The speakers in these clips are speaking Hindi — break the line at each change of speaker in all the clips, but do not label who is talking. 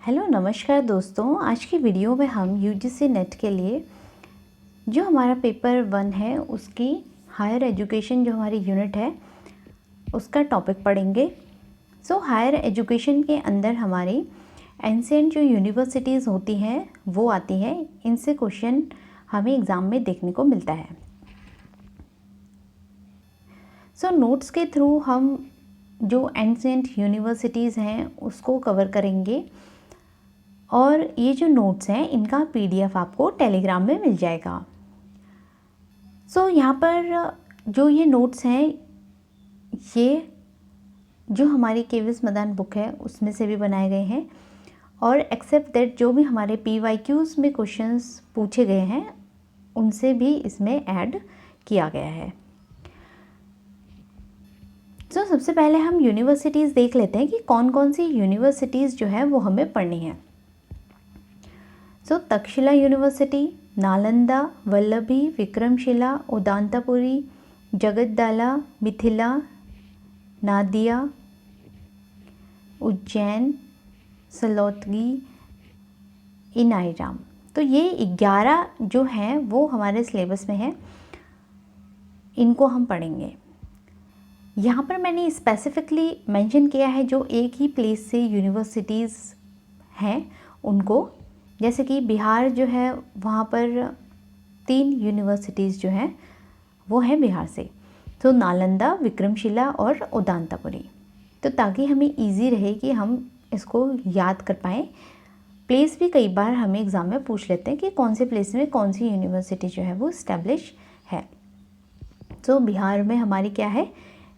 हेलो नमस्कार दोस्तों, आज की वीडियो में हम यूजीसी नेट के लिए जो हमारा पेपर 1 है उसकी हायर एजुकेशन जो हमारी यूनिट है उसका टॉपिक पढ़ेंगे। हायर एजुकेशन के अंदर हमारी एंशिएंट जो यूनिवर्सिटीज़ होती हैं वो आती हैं। इनसे क्वेश्चन हमें एग्ज़ाम में देखने को मिलता है। नोट्स के थ्रू हम जो एंशिएंट यूनिवर्सिटीज़ हैं उसको कवर करेंगे और ये जो नोट्स हैं इनका पीडीएफ आपको टेलीग्राम में मिल जाएगा। यहाँ पर जो ये नोट्स हैं ये जो हमारी केविस मदान बुक है उसमें से भी बनाए गए हैं और एक्सेप्ट दैट जो भी हमारे पीवाईक्यूज़ में क्वेश्चंस पूछे गए हैं उनसे भी इसमें ऐड किया गया है। सबसे पहले हम यूनिवर्सिटीज़ देख लेते हैं कि कौन कौन सी यूनिवर्सिटीज़ जो है वो हमें पढ़नी है। तक्षशिला यूनिवर्सिटी, नालंदा, वल्लभी, विक्रमशिला, उदांतापुरी, जगद्दला, मिथिला, नादिया, उज्जैन, सलोतगी, इनाईराम। ये 11 जो हैं वो हमारे सिलेबस में है, इनको हम पढ़ेंगे। यहाँ पर मैंने स्पेसिफिकली मेंशन किया है जो एक ही प्लेस से यूनिवर्सिटीज़ हैं उनको, जैसे कि बिहार जो है वहाँ पर 3 यूनिवर्सिटीज़ जो हैं वो हैं बिहार से, नालंदा, विक्रमशिला और उदांतापुरी। ताकि हमें इजी रहे कि हम इसको याद कर पाएँ। प्लेस भी कई बार हमें एग्ज़ाम में पूछ लेते हैं कि कौन से प्लेस में कौन सी यूनिवर्सिटी जो है वो इस्टेब्लिश है। बिहार में हमारी क्या है,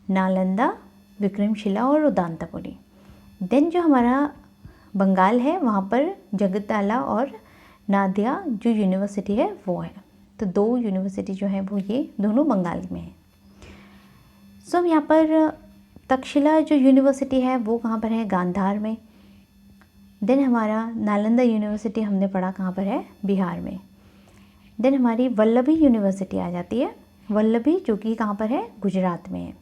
नालंदा, विक्रमशिला और उदांतापुरी। देन जो हमारा बंगाल है वहाँ पर जगद्दला और नादिया जो यूनिवर्सिटी है वो है। 2 यूनिवर्सिटी जो है वो ये दोनों बंगाल में है। यहाँ पर तक्षशिला जो यूनिवर्सिटी है वो कहाँ पर है, गांधार में। देन हमारा नालंदा यूनिवर्सिटी हमने पढ़ा कहाँ पर है, बिहार में। देन हमारी वल्लभी यूनिवर्सिटी आ जाती है, वल्लभी जो कि कहाँ पर है, गुजरात में है,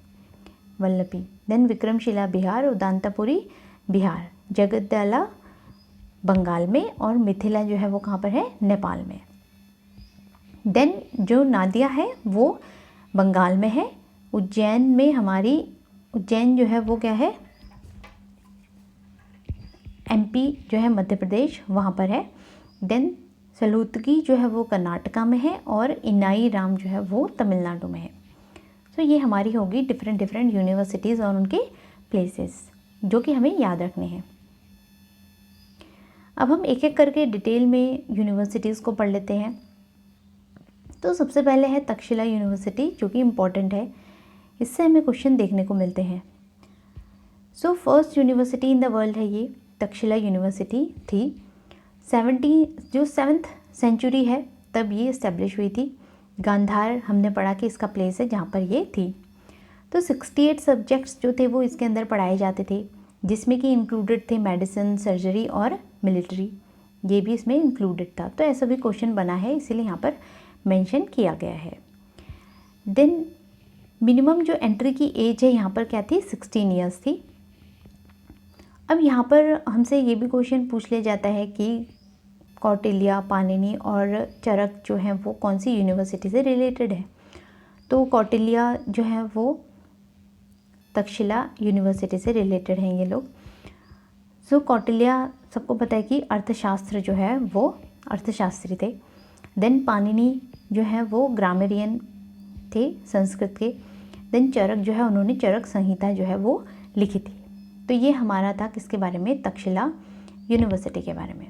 वल्लभी। देन विक्रमशिला बिहार, उदांतापुरी बिहार, जगद्दला बंगाल में और मिथिला जो है वो कहाँ पर है, नेपाल में। देन जो नादिया है वो बंगाल में है। उज्जैन में हमारी, उज्जैन जो है वो क्या है, एमपी जो है मध्य प्रदेश वहाँ पर है। देन सलूतगी जो है वो कर्नाटका में है और इनाईराम जो है वो तमिलनाडु में है। ये हमारी होगी डिफरेंट यूनिवर्सिटीज़ और उनके प्लेसेस जो कि हमें याद रखने हैं। अब हम एक एक करके डिटेल में यूनिवर्सिटीज़ को पढ़ लेते हैं। सबसे पहले है तक्षशिला यूनिवर्सिटी जो कि इम्पॉर्टेंट है, इससे हमें क्वेश्चन देखने को मिलते हैं। First university in the world है ये तक्षशिला यूनिवर्सिटी थी। 7th सेंचुरी है तब ये इस्टेब्लिश हुई थी। गांधार हमने पढ़ा कि इसका प्लेस है जहाँ पर ये थी। 68 सब्जेक्ट्स जो थे वो इसके अंदर पढ़ाए जाते थे, जिसमें कि इंक्लूडेड थे मेडिसिन, सर्जरी और मिलिट्री, ये भी इसमें इंक्लूडेड था। ऐसा भी क्वेश्चन बना है, इसीलिए यहाँ पर मेंशन किया गया है। देन मिनिमम जो एंट्री की एज है यहाँ पर क्या थी, 16 ईयर्स थी। अब यहाँ पर हमसे ये भी क्वेश्चन पूछ लिया जाता है कि कौटिल्य, पाणिनि और चरक जो हैं वो कौन सी यूनिवर्सिटी से रिलेटेड है। कौटिल्य जो है वो तक्षशिला यूनिवर्सिटी से रिलेटेड हैं ये लोग। कौटिल्य सबको पता है कि अर्थशास्त्र जो है वो अर्थशास्त्री थे। देन पाणिनि जो है वो ग्रामरियन थे संस्कृत के। देन चरक जो है उन्होंने चरक संहिता जो है वो लिखी थी। ये हमारा था किसके बारे में, तक्षशिला यूनिवर्सिटी के बारे में।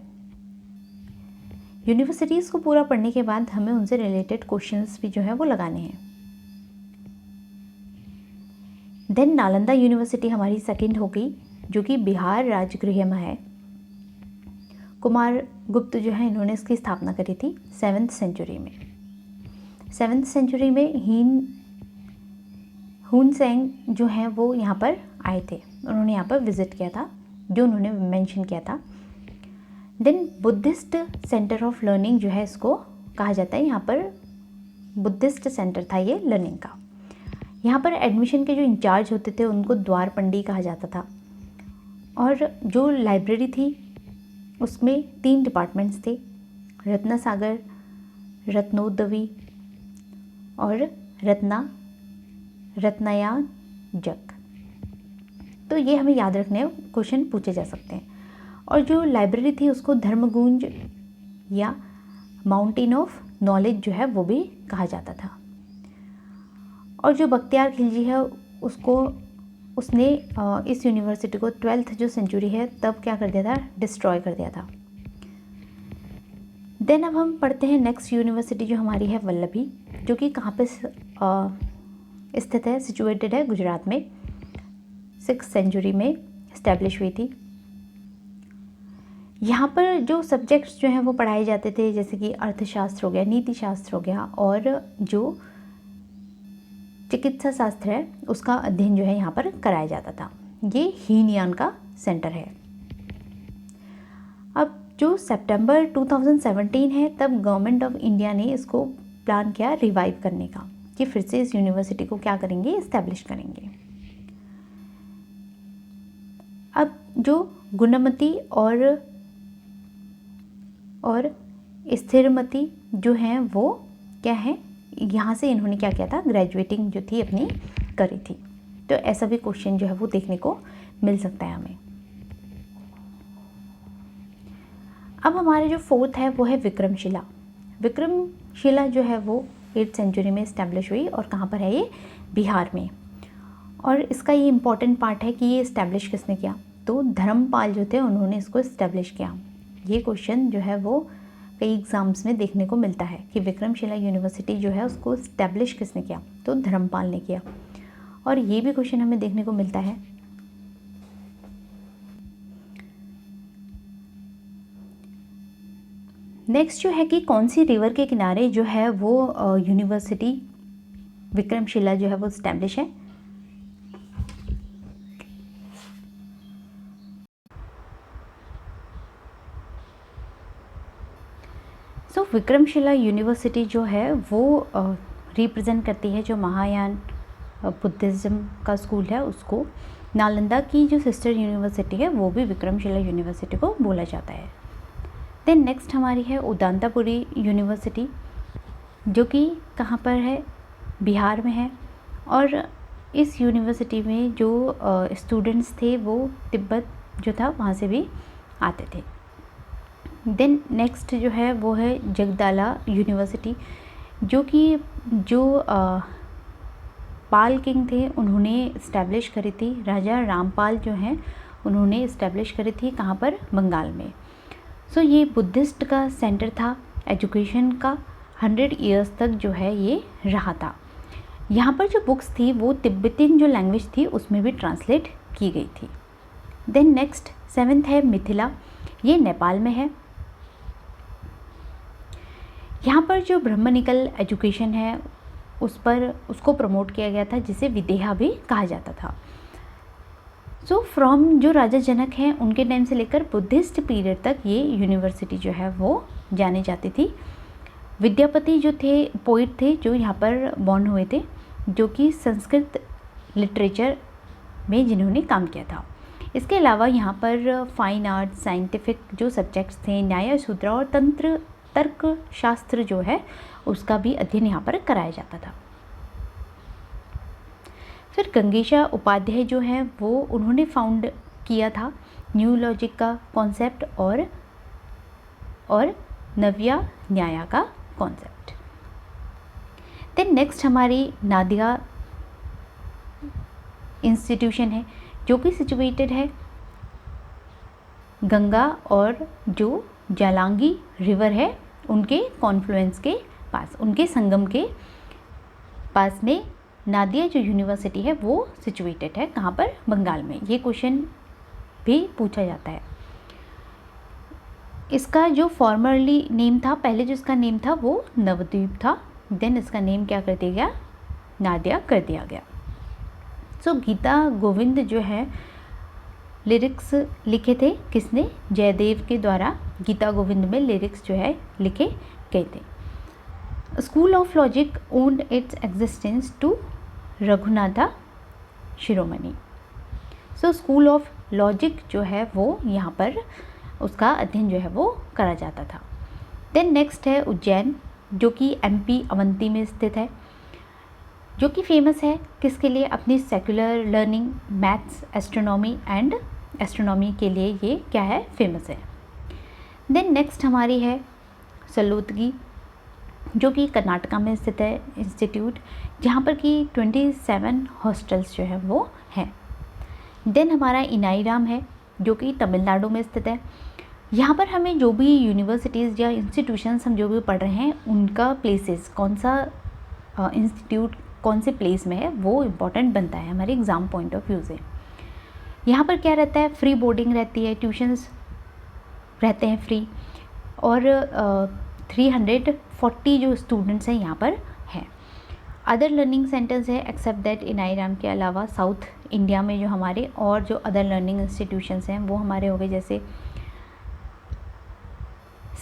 यूनिवर्सिटीज़ को पूरा पढ़ने के बाद हमें उनसे रिलेटेड क्वेश्चंस भी जो है वो लगाने हैं। देन नालंदा यूनिवर्सिटी हमारी सेकंड हो गई जो कि बिहार राजगृह में है। कुमार गुप्त जो है इन्होंने इसकी स्थापना करी थी 7th सेंचुरी में। 7th सेंचुरी में हुन सेंग जो हैं वो यहाँ पर आए थे, उन्होंने यहाँ पर विज़िट किया था, जो उन्होंने मेंशन किया था। Then Buddhist centre of learning जो है इसको कहा जाता है, यहाँ पर बुद्धिस्ट सेंटर था ये लर्निंग का। यहाँ पर एडमिशन के जो इंचार्ज होते थे उनको द्वारपंडी कहा जाता था। और जो लाइब्रेरी थी उसमें 3 डिपार्टमेंट्स थे, रत्नासागर, रत्नोदवी और रत्नायाजक। तो ये हमें याद रखने क्वेश्चन पूछे जा सकते हैं। और जो लाइब्रेरी थी उसको धर्मगुंज या माउंटेन ऑफ नॉलेज जो है वो भी कहा जाता था। और जो बख्तियार खिलजी है उसने इस यूनिवर्सिटी को 12th जो सेंचुरी है तब क्या कर दिया था, डिस्ट्रॉय कर दिया था। देन अब हम पढ़ते हैं नेक्स्ट यूनिवर्सिटी जो हमारी है वल्लभी, जो कि कहाँ पे स्थित है, सिचुएटेड है गुजरात में, 6th सेंचुरी में इस्टेब्लिश हुई थी। यहाँ पर जो सब्जेक्ट्स जो हैं वो पढ़ाए जाते थे, जैसे कि अर्थशास्त्र हो गया, नीति शास्त्र हो गया, और जो चिकित्सा शास्त्र है उसका अध्ययन जो है यहाँ पर कराया जाता था। ये हीनयान का सेंटर है। अब जो सितंबर 2017 है तब गवर्नमेंट ऑफ इंडिया ने इसको प्लान किया रिवाइव करने का, कि फिर से इस यूनिवर्सिटी को क्या करेंगे, इस्टेब्लिश करेंगे। अब जो गुणमती और स्थिरमती जो हैं वो क्या है, यहाँ से इन्होंने क्या किया था, ग्रेजुएटिंग जो थी अपनी करी थी। तो ऐसा भी क्वेश्चन जो है वो देखने को मिल सकता है हमें। अब हमारे जो 4th है वो है विक्रमशिला। विक्रमशिला जो है वो 8th सेंचुरी में इस्टेब्लिश हुई, और कहाँ पर है ये, बिहार में। और इसका ये इम्पॉर्टेंट पार्ट है कि ये इस्टेब्लिश किसने किया, तो धर्मपाल जो थे उन्होंने इसको इस्टेब्लिश किया। ये क्वेश्चन जो है वो कई एग्ज़ाम्स में देखने को मिलता है कि विक्रमशिला यूनिवर्सिटी जो है उसको इस्टेब्लिश किसने किया, तो धर्मपाल ने किया। और ये भी क्वेश्चन हमें देखने को मिलता है। नेक्स्ट जो है कि कौन सी रिवर के किनारे जो है वो यूनिवर्सिटी विक्रमशिला जो है वो इस्टेब्लिश है। सो विक्रमशिला यूनिवर्सिटी जो है वो रिप्रेजेंट करती है जो महायान बुद्धिज़्म का स्कूल है उसको। नालंदा की जो सिस्टर यूनिवर्सिटी है वो भी विक्रमशिला यूनिवर्सिटी को बोला जाता है। देन नेक्स्ट हमारी है उदांतापुरी यूनिवर्सिटी, जो कि कहाँ पर है, बिहार में है। और इस यूनिवर्सिटी में जो स्टूडेंट्स थे वो तिब्बत जो था वहाँ से भी आते थे। देन नेक्स्ट जो है वो है जगदाला यूनिवर्सिटी, जो कि पाल किंग थे उन्होंने इस्टेब्लिश करी थी। राजा रामपाल जो हैं उन्होंने इस्टेब्लिश करी थी, कहाँ पर, बंगाल में। सो ये बुद्धिस्ट का सेंटर था, एजुकेशन का 100 ईयर्स तक जो है ये रहा था। यहाँ पर जो बुक्स थी वो तिब्बतियन जो लैंग्वेज थी उसमें भी ट्रांसलेट की गई थी। देन नेक्स्ट 7th है मिथिला, ये नेपाल में है। यहाँ पर जो ब्रह्मनिकल एजुकेशन है उसको प्रमोट किया गया था, जिसे विदेहा भी कहा जाता था। सो फ्रॉम जो राजा जनक हैं उनके टाइम से लेकर बुद्धिस्ट पीरियड तक ये यूनिवर्सिटी जो है वो जानी जाती थी। विद्यापति जो थे पोइट थे जो यहाँ पर बॉर्न हुए थे, जो कि संस्कृत लिटरेचर में जिन्होंने काम किया था। इसके अलावा यहाँ पर फाइन आर्ट, साइंटिफिक जो सब्जेक्ट्स थे, न्याय सूत्र और तर्क शास्त्र जो है उसका भी अध्ययन यहाँ पर कराया जाता था। फिर गंगेशा उपाध्याय जो हैं वो उन्होंने फाउंड किया था न्यू लॉजिक का कॉन्सेप्ट और नव्या न्याया का कॉन्सेप्ट। देन नेक्स्ट हमारी नादिया इंस्टीट्यूशन है, जो कि सिचुएटेड है गंगा और जो जालांगी रिवर है उनके कॉन्फ्लुएंस के पास, उनके संगम के पास में नादिया जो यूनिवर्सिटी है वो सिचुएटेड है, कहाँ पर, बंगाल में। ये क्वेश्चन भी पूछा जाता है। इसका जो फॉर्मरली नेम था, पहले जो इसका नेम था वो नवद्वीप था, देन इसका नेम क्या कर दिया गया, नादिया कर दिया गया। सो गीता गोविंद जो है लिरिक्स लिखे थे किसने, जयदेव के द्वारा गीता गोविंद में लिरिक्स जो है लिखे गए थे। School of logic owned its existence to Raghunatha Shiromani. So school of logic जो है वो यहाँ पर उसका अध्ययन जो है वो करा जाता था। देन नेक्स्ट है उज्जैन, जो कि MP अवंती में स्थित है, जो कि फेमस है किसके लिए, अपनी सेक्युलर लर्निंग, मैथ्स, एस्ट्रोनॉमी के लिए ये क्या है, फेमस है। देन नेक्स्ट हमारी है सलोतगी, जो कि कर्नाटका में स्थित है इंस्टीट्यूट, जहाँ पर कि 27 हॉस्टल्स जो है वो हैं। देन हमारा इनाईराम है, जो कि तमिलनाडु में स्थित है। यहाँ पर हमें जो भी यूनिवर्सिटीज़ या इंस्टीट्यूशंस हम जो भी पढ़ रहे हैं उनका प्लेसेस, कौन सा इंस्टीट्यूट कौन से प्लेस में है, वो इम्पॉर्टेंट बनता है हमारे एग्ज़ाम पॉइंट ऑफ व्यू से। यहाँ पर क्या रहता है, फ्री बोर्डिंग रहती है, ट्यूशन्स रहते हैं फ्री, और 340 जो स्टूडेंट्स हैं यहाँ पर हैं। अदर लर्निंग सेंटर्स है एक्सेप्ट दैट इनाईराम के अलावा साउथ इंडिया में जो हमारे और जो अदर लर्निंग इंस्टीट्यूशंस हैं वो हमारे हो गए, जैसे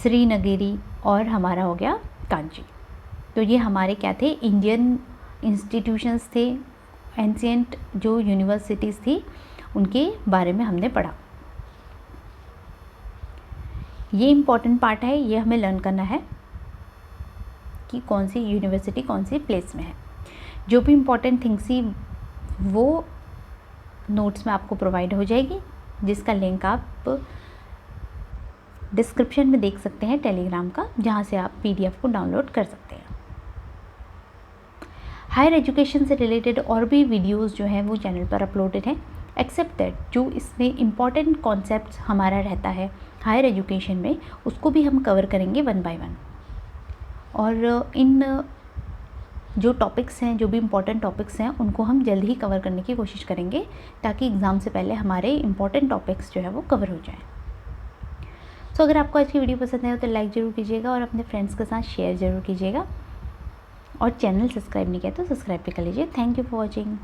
श्रीनगेरी और हमारा हो गया कांची। तो ये हमारे क्या थे, इंडियन इंस्टीट्यूशंस थे, एंशिएंट जो यूनिवर्सिटीज़ थी उनके बारे में हमने पढ़ा। ये इम्पॉर्टेंट पार्ट है, ये हमें लर्न करना है कि कौन सी यूनिवर्सिटी कौन सी प्लेस में है। जो भी इम्पॉर्टेंट थिंग्स थी वो नोट्स में आपको प्रोवाइड हो जाएगी, जिसका लिंक आप डिस्क्रिप्शन में देख सकते हैं टेलीग्राम का, जहाँ से आप PDF को डाउनलोड कर सकते हैं। हायर एजुकेशन से रिलेटेड और भी वीडियोस जो हैं वो चैनल पर अपलोडेड हैं, एक्सेप्ट दैट जो इसमें इम्पॉर्टेंट कॉन्सेप्ट्स हमारा रहता है हायर एजुकेशन में, उसको भी हम कवर करेंगे 1 बाय 1। और इन जो टॉपिक्स हैं, जो भी इम्पॉर्टेंट टॉपिक्स हैं, उनको हम जल्द ही कवर करने की कोशिश करेंगे, ताकि एग्ज़ाम से पहले हमारे इम्पॉर्टेंट टॉपिक्स जो है वो कवर हो जाएं। सो अगर आपको आज की वीडियो पसंद आए तो लाइक ज़रूर कीजिएगा और अपने फ्रेंड्स के साथ शेयर ज़रूर कीजिएगा, और चैनल सब्सक्राइब नहीं किया तो सब्सक्राइब भी कर लीजिए। Thank you for watching.